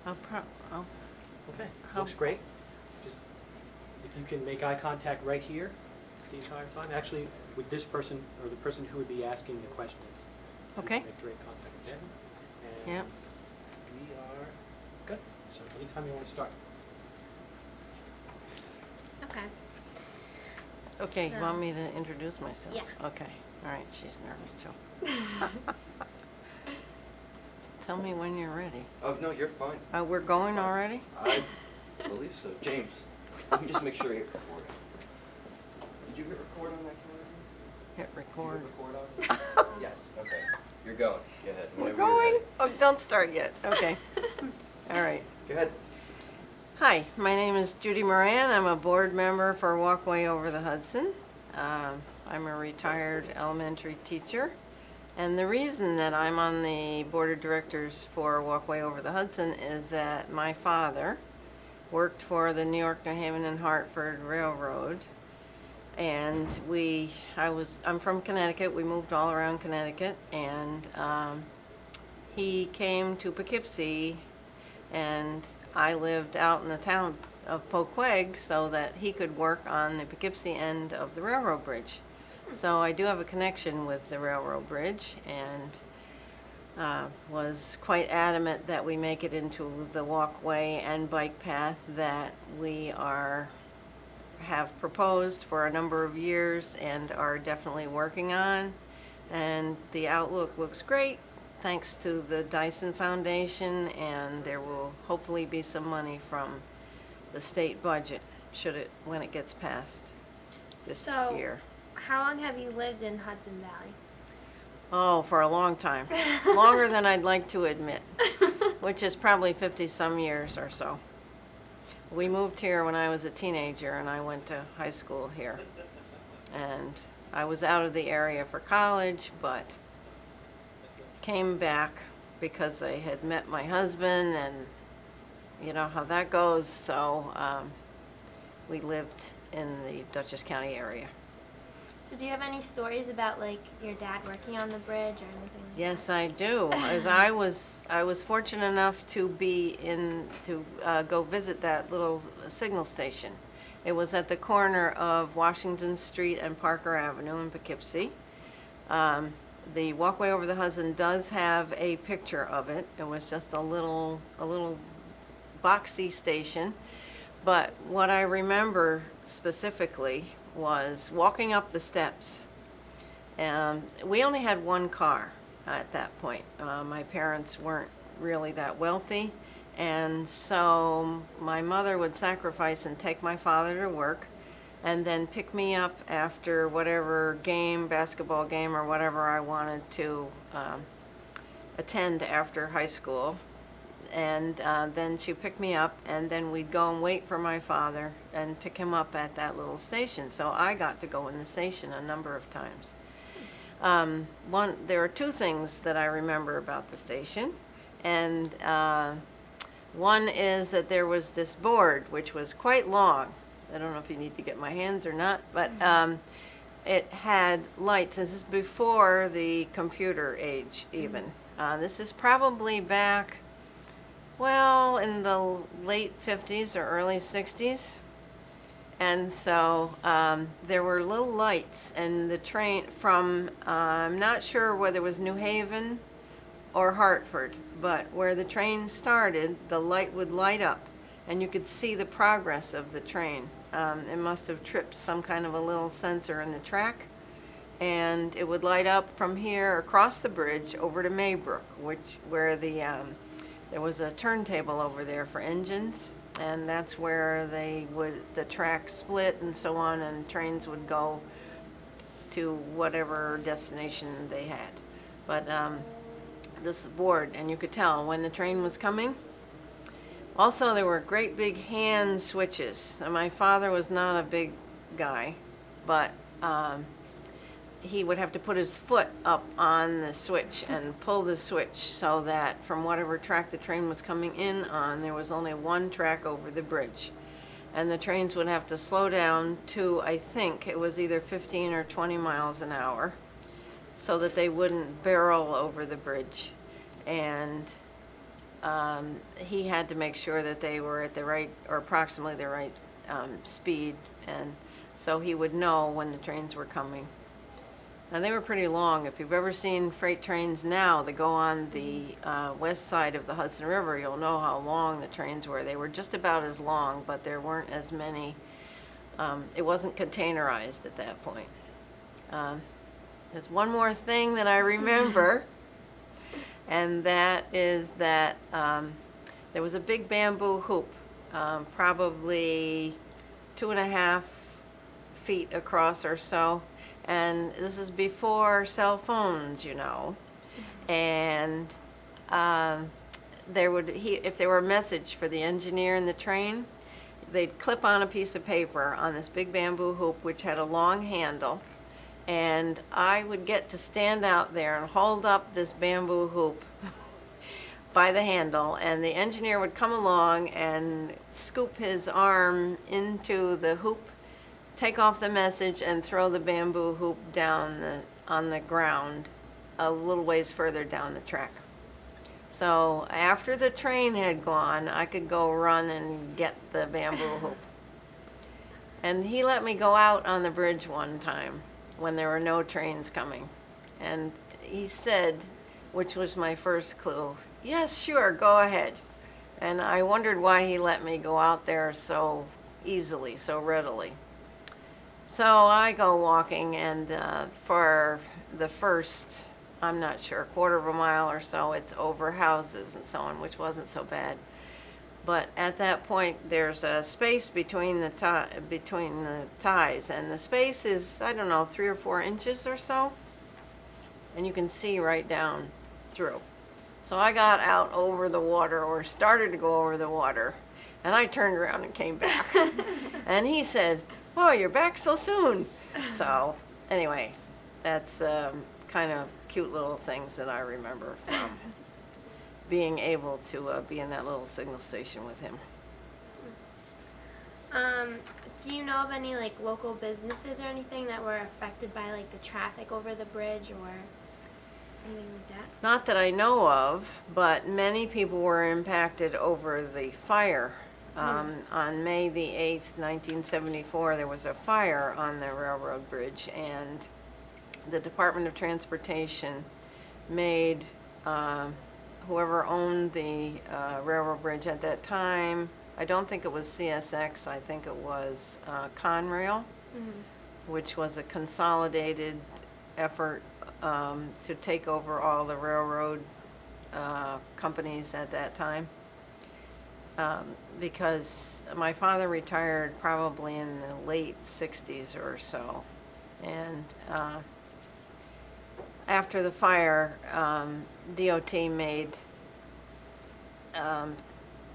Oh, Okay, How- looks great. Just, if you can make eye contact right here the entire time, actually with this person, or the person who would be asking the questions. So you can Okay. make direct contact with them. And Yep. we are good. So anytime you want to start. Okay. okay, you So- want me to introduce myself? Yeah. Okay, all right, she's nervous too. Tell me when you're ready. Oh, no, you're fine. We're going already? I believe so. James, let me just make sure you hit record. Did you hit record on that camera? Hit Did record. you hit record on it? Yes, okay. You're going. Go ahead. We're Whenever you're going? ready. Oh, don't start yet. Okay. All right. Go ahead. Hi, my name is Judy Moran. I'm a board member for Walkway Over the Hudson. I'm a retired elementary teacher. And the reason that I'm on the board of directors for Walkway Over the Hudson is that my father worked for the New York, New Haven, and Hartford Railroad. And I'm from Connecticut. We moved all around Connecticut. And he came to Poughkeepsie, and I lived out in the town of Poquag so that he could work on the Poughkeepsie end of the railroad bridge. So I do have a connection with the railroad bridge, and was quite adamant that we make it into the walkway and bike path that we have proposed for a number of years and are definitely working on. And the outlook looks great, thanks to the Dyson Foundation, and there will hopefully be some money from the state budget when it gets passed this year. How long have you lived in Hudson Valley? Oh, for a long time. Longer than I'd like to admit, which is probably 50-some years or so. We moved here when I was a teenager, and I went to high school here. And I was out of the area for college, but came back because I had met my husband, and you know how that goes. So we lived in the Dutchess County area. So do you have any stories about like your dad working on the bridge or anything like Yes, I do. As I was fortunate enough to go visit that little signal station. It was at the corner of Washington Street and Parker Avenue in Poughkeepsie. The Walkway Over the Hudson does have a picture of it. It was just a little boxy station. But what I remember specifically was walking up the steps. We only had one car at that point. My parents weren't really that wealthy, and so my mother would sacrifice and take my father to work and then pick me up after whatever game, basketball game or whatever I wanted to attend after high school. And then she'd pick me up, and then we'd go and wait for my father and pick him up at that little station. So I got to go in the station a number of times. There are two things that I remember about the station, and one is that there was this board which was quite long. I don't know if you need to get my hands or not, but it had lights. This is before the computer age even. This is probably back, well, in the late 50s or early 60s. And so there were little lights, and the train from, I'm not sure whether it was New Haven or Hartford, but where the train started, the light would light up, and you could see the progress of the train. It must have tripped some kind of a little sensor in the track, and it would light up from here across the bridge over to Maybrook, where there was a turntable over there for engines, and that's where the track split and so on, and trains would go to whatever destination they had. But this board, and you could tell when the train was coming. Also, there were great big hand switches. And my father was not a big guy, but he would have to put his foot up on the switch and pull the switch so that from whatever track the train was coming in on, there was only one track over the bridge. And the trains would have to slow down to, I think, it was either 15 or 20 miles an hour so that they wouldn't barrel over the bridge. And he had to make sure that they were at the right, or approximately the right speed, and so he would know when the trains were coming. And they were pretty long. If you've ever seen freight trains now that go on the west side of the Hudson River, you'll know how long the trains were. They were just about as long, but there weren't as many. It wasn't containerized at that point. There's one more thing that I remember, and that is that there was a big bamboo hoop, probably 2.5 feet across or so. And this is before cell phones, you know. And if there were a message for the engineer in the train, they'd clip on a piece of paper on this big bamboo hoop, which had a long handle. And I would get to stand out there and hold up this bamboo hoop by the handle, and the engineer would come along and scoop his arm into the hoop, take off the message, and throw the bamboo hoop down on the ground a little ways further down the track. So after the train had gone, I could go run and get the bamboo hoop. And he let me go out on the bridge one time when there were no trains coming. And he said, which was my first clue, "Yes, sure, go ahead." And I wondered why he let me go out there so easily, so readily. So I go walking, and for the first, I'm not sure, quarter of a mile or so, it's over houses and so on, which wasn't so bad. But at that point, there's a space between the ties, and the space is, I don't know, 3 or 4 inches or so, and you can see right down through. So I got out over the water, or started to go over the water, and I turned around and came back. And he said, "Oh, you're back so soon." So anyway, that's kind of cute little things that I remember from being able to be in that little signal station with him. Do you know of any like local businesses or anything that were affected by like the traffic over the bridge or anything like that? Not that I know of, but many people were impacted over the fire. On May the 8th, 1974, there was a fire on the railroad bridge, and the Department of Transportation made whoever owned the railroad bridge at that time, I don't think it was CSX, I think it was Conrail, which was a consolidated effort to take over all the railroad companies at that time. Because my father retired probably in the late 60s or so. And after the fire, DOT made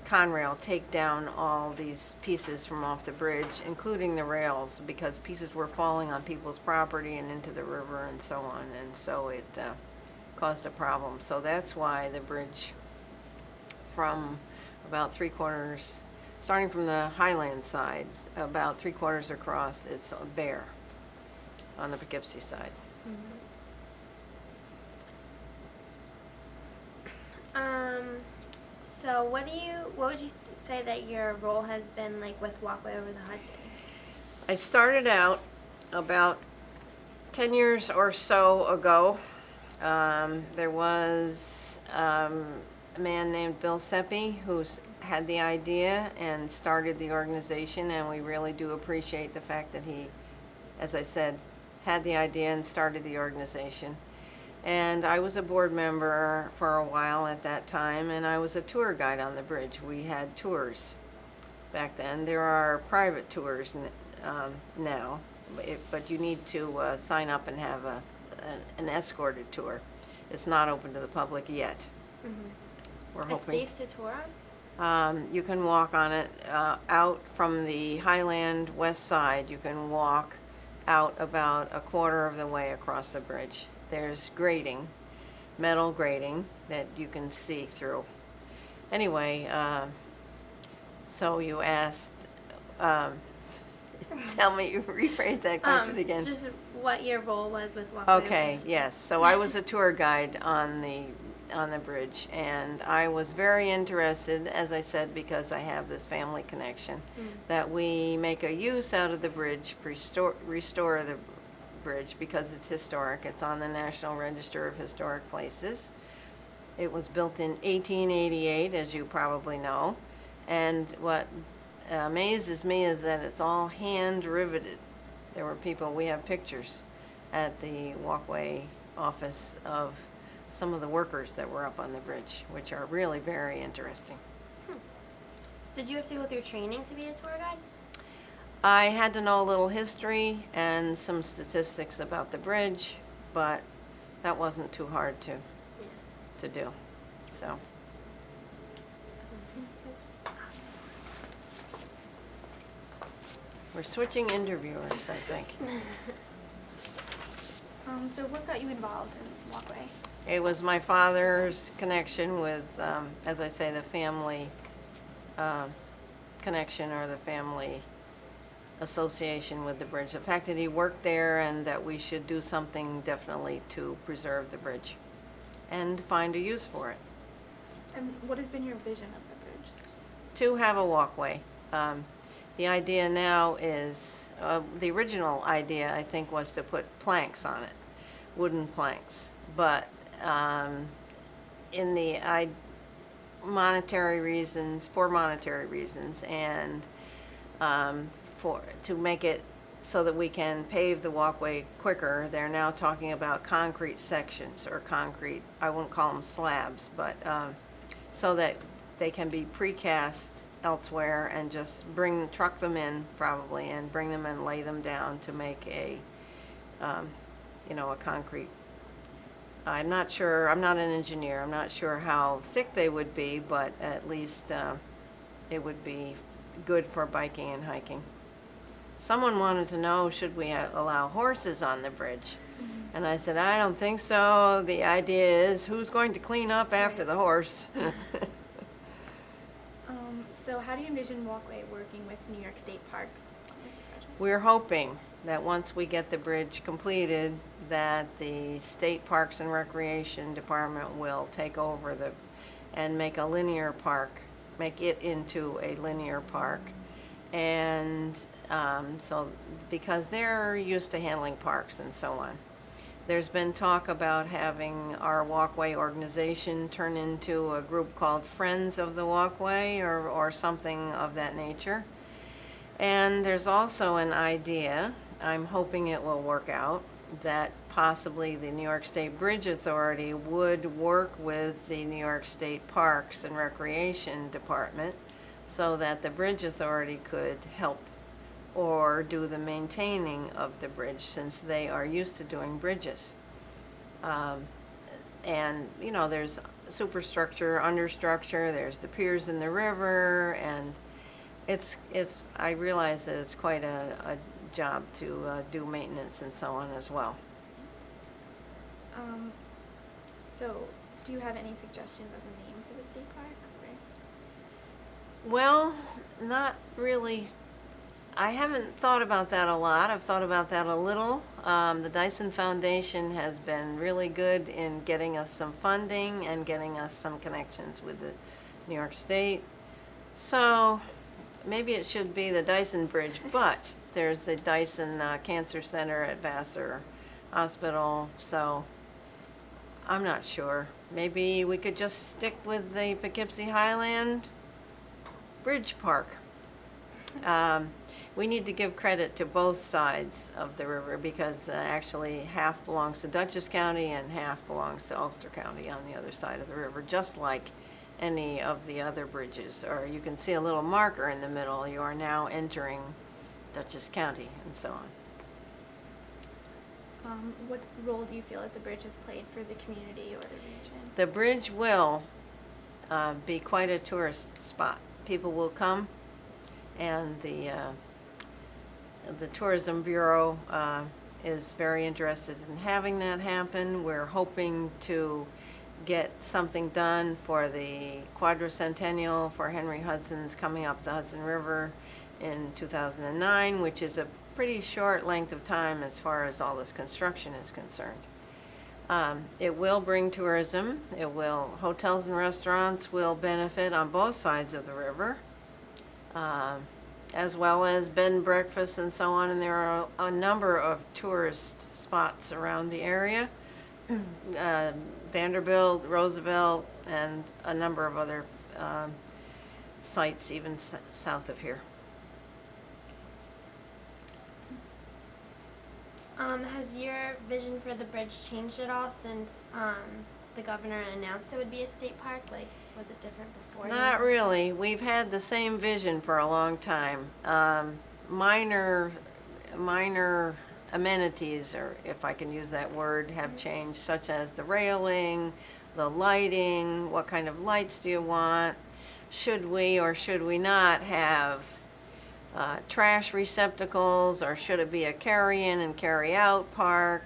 Conrail take down all these pieces from off the bridge, including the rails, because pieces were falling on people's property and into the river and so on. And so it caused a problem. So that's why the bridge from about 3/4, starting from the Highland side, about 3/4 across, it's bare on the Poughkeepsie side. So what would you say that your role has been like with Walkway Over the Hudson? I started out about 10 years or so ago. There was a man named Bill Seppi who's had the idea and started the organization, and we really do appreciate the fact that he, as I said, had the idea and started the organization. And I was a board member for a while at that time, and I was a tour guide on the bridge. We had tours back then. There are private tours now, but you need to sign up and have an escorted tour. It's not open to the public yet. We're hoping. It's safe to tour on? You can walk on it out from the Highland west side. You can walk out about a quarter of the way across the bridge. There's grating, metal grating that you can see through. Anyway, so you asked, tell me, you rephrase that question again. Just what your role was with Walkway Over the Okay, Hudson. yes. So I was a tour guide on the on the bridge. And I was very interested, as I said, because I have this family connection, that we make a use out of the bridge, restore the bridge because it's historic. It's on the National Register of Historic Places. It was built in 1888, as you probably know. And what amazes me is that it's all hand riveted. There were people, we have pictures at the Walkway office of some of the workers that were up on the bridge, which are really very interesting. Did you have to go through training to be a tour guide? I had to know a little history and some statistics about the bridge, but that wasn't too hard to do. So, we're switching interviewers, I think. So what got you involved in Walkway? It was my father's connection with, as I say, the family connection or the family association with the bridge. The fact that he worked there and that we should do something definitely to preserve the bridge and find a use for it. And what has been your vision of the bridge? To have a walkway. The idea now is, the original idea, I think, was to put planks on it, wooden planks. But in the monetary reasons, for monetary reasons, and to make it so that we can pave the walkway quicker, they're now talking about concrete sections or concrete, I won't call them slabs, but so that they can be precast elsewhere and just truck them in probably and bring them and lay them down to make a concrete. I'm not sure, I'm not an engineer, I'm not sure how thick they would be, but at least it would be good for biking and hiking. Someone wanted to know, should we allow horses on the bridge? And I said, I don't think so. The idea is, who's going to clean up after the horse? So how do you envision Walkway working with New York State Parks on this project? We're hoping that once we get the bridge completed, that the State Parks and Recreation Department will take over and make a linear park, make it into a linear park. And so, because they're used to handling parks and so on. There's been talk about having our Walkway organization turn into a group called Friends of the Walkway or something of that nature. And there's also an idea, I'm hoping it will work out, that possibly the New York State Bridge Authority would work with the New York State Parks and Recreation Department so that the Bridge Authority could help or do the maintaining of the bridge, since they are used to doing bridges. And, there's superstructure, understructure, there's the piers in the river, and I realize that it's quite a job to do maintenance and so on as well. So do you have any suggestions as a name for the state park? Well, not really. I haven't thought about that a lot. I've thought about that a little. The Dyson Foundation has been really good in getting us some funding and getting us some connections with the New York State. So maybe it should be the Dyson Bridge, but there's the Dyson Cancer Center at Vassar Hospital, so I'm not sure. Maybe we could just stick with the Poughkeepsie Highland Bridge Park. We need to give credit to both sides of the river because actually half belongs to Dutchess County and half belongs to Ulster County on the other side of the river, just like any of the other bridges. Or you can see a little marker in the middle. You are now entering Dutchess County and so on. What role do you feel that the bridge has played for the community or the region? The bridge will be quite a tourist spot. People will come, and the Tourism Bureau is very interested in having that happen. We're hoping to get something done for the quadricentennial for Henry Hudson's coming up the Hudson River in 2009, which is a pretty short length of time as far as all this construction is concerned. It will bring tourism. Hotels and restaurants will benefit on both sides of the river, as well as bed and breakfast and so on. And there are a number of tourist spots around the area. Vanderbilt, Roosevelt, and a number of other sites even south of here. Has your vision for the bridge changed at all since the governor announced it would be a state park? Like, was it different before? Not then? really. We've had the same vision for a long time. Minor amenities, or if I can use that word, have changed, such as the railing, the lighting, what kind of lights do you want? Should we or should we not have trash receptacles, or should it be a carry-in and carry-out park?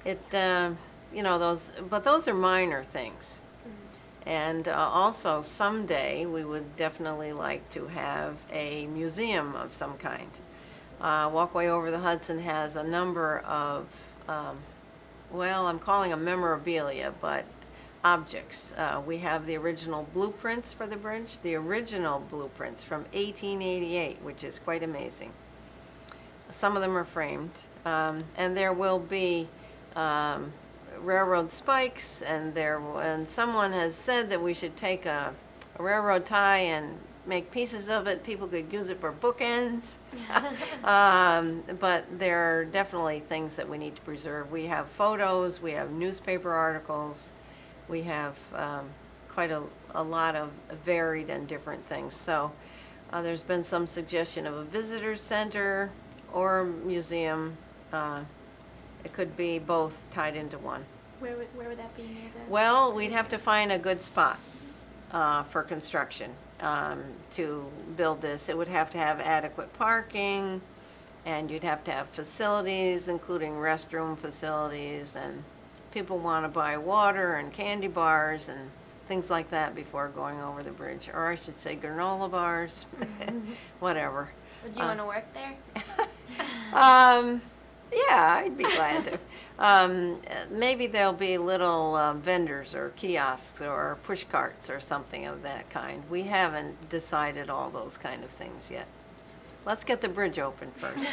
Those are minor things. And also someday we would definitely like to have a museum of some kind. Walkway Over the Hudson has a number of, I'm calling them memorabilia, but objects. We have the original blueprints for the bridge, the original blueprints from 1888, which is quite amazing. Some of them are framed, and there will be railroad spikes, and someone has said that we should take a railroad tie and make pieces of it. People could use it for bookends. But there are definitely things that we need to preserve. We have photos, we have newspaper articles, we have quite a lot of varied and different things. So there's been some suggestion of a visitor center or a museum. It could be both tied into one. Where would that be near the? Well, we'd have to find a good spot for construction to build this. It would have to have adequate parking, and you'd have to have facilities, including restroom facilities, and people want to buy water and candy bars and things like that before going over the bridge. Or I should say granola bars, whatever. Would you want to work there? Yeah, I'd be glad to. Maybe there'll be little vendors or kiosks or push carts or something of that kind. We haven't decided all those kind of things yet. Let's get the bridge open first.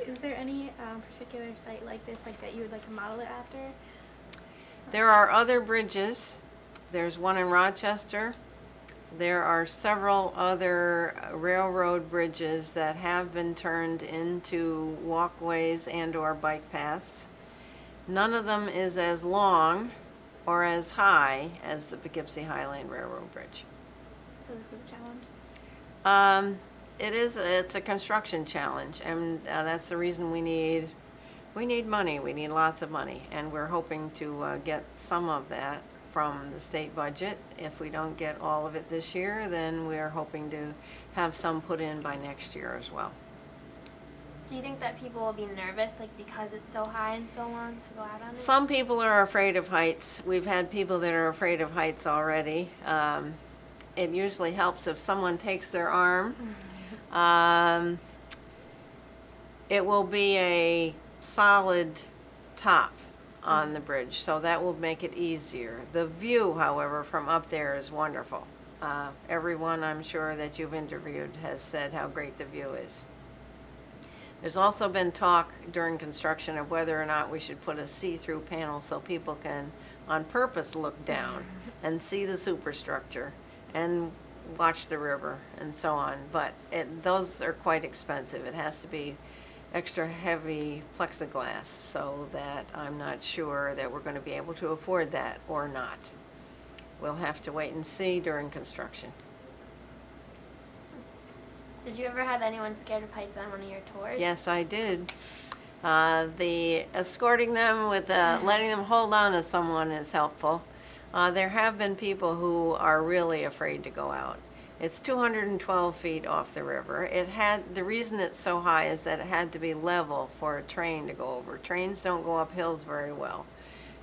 Is there any particular site like this, like that you would like to model it after? There are other bridges. There's one in Rochester. There are several other railroad bridges that have been turned into walkways and/or bike paths. None of them is as long or as high as the Poughkeepsie Highland Railroad Bridge. So this is a challenge. It's a construction challenge, and that's the reason we need money. We need lots of money, and we're hoping to get some of that from the state budget. If we don't get all of it this year, then we're hoping to have some put in by next year as well. Do you think that people will be nervous, like because it's so high and so long, to go out on it? Some people are afraid of heights. We've had people that are afraid of heights already. It usually helps if someone takes their arm. It will be a solid top on the bridge, so that will make it easier. The view, however, from up there is wonderful. Everyone I'm sure that you've interviewed has said how great the view is. There's also been talk during construction of whether or not we should put a see-through panel so people can, on purpose, look down and see the superstructure and watch the river and so on. But those are quite expensive. It has to be extra heavy plexiglass, so that I'm not sure that we're going to be able to afford that or not. We'll have to wait and see during construction. Did you ever have anyone scared of heights on one of your tours? Yes, I did. The escorting them with letting them hold on to someone is helpful. There have been people who are really afraid to go out. It's 212 feet off the river. The reason it's so high is that it had to be level for a train to go over. Trains don't go up hills very well.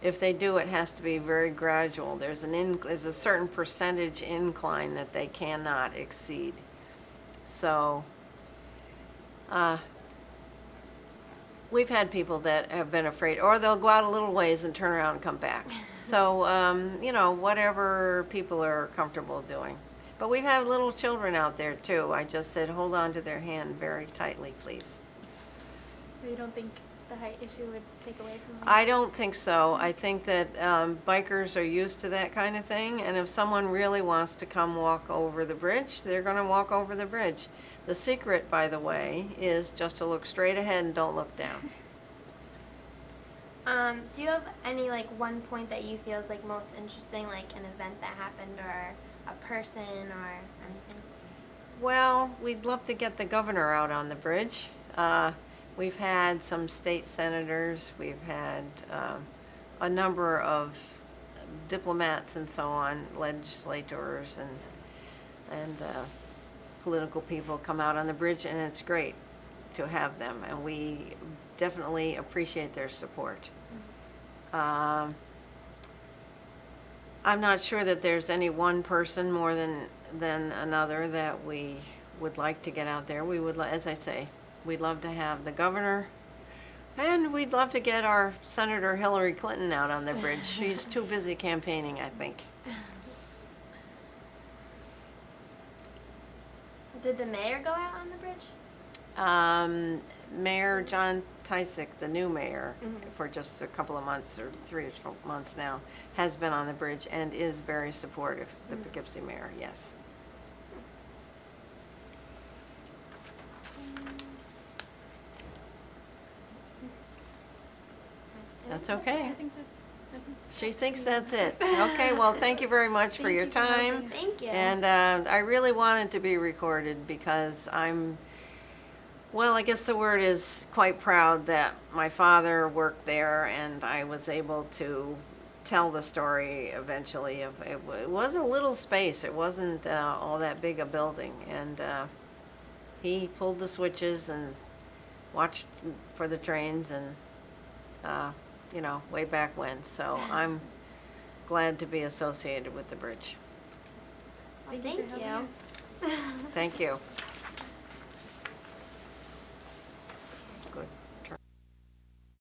If they do, it has to be very gradual. There's a certain percentage incline that they cannot exceed. So We've had people that have been afraid, or they'll go out a little ways and turn around and come back. So, you know, whatever people are comfortable doing. But we've had little children out there too. I just said, hold on to their hand very tightly, please. So you don't think the height issue would take away from I don't think so. I think that bikers are used to that kind of thing, and if someone really wants to come walk over the bridge, they're going to walk over the bridge. The secret, by the way, is just to look straight ahead and don't look down. Do you have any like one point that you feel is like most interesting, like an event that happened or a person or anything? Well, we'd love to get the governor out on the bridge. We've had some state senators, we've had a number of diplomats and so on, legislators and political people come out on the bridge, and it's great to have them, and we definitely appreciate their support. I'm not sure that there's any one person more than another that we would like to get out there. We would, as I say, we'd love to have the governor, and we'd love to get our Senator Hillary Clinton out on the bridge. She's too busy campaigning, I think. Did the mayor go out on the bridge? Mayor John Tysick, the new mayor, Mhm. for just a couple of months or 3 or 4 months now, has been on the bridge and is very supportive, the Poughkeepsie mayor, yes. That's okay. I think She thinks that's it. Okay, well, thank you very much for Thank your you for helping time. us. Thank you. And I really wanted to be recorded because well, I guess the word is quite proud that my father worked there, and I was able to tell the story eventually of, it was a little space. It wasn't all that big a building. And he pulled the switches and watched for the trains and, you know, way back when. So I'm glad to be associated with the bridge. Well, Thank you for thank helping you. us. Thank you.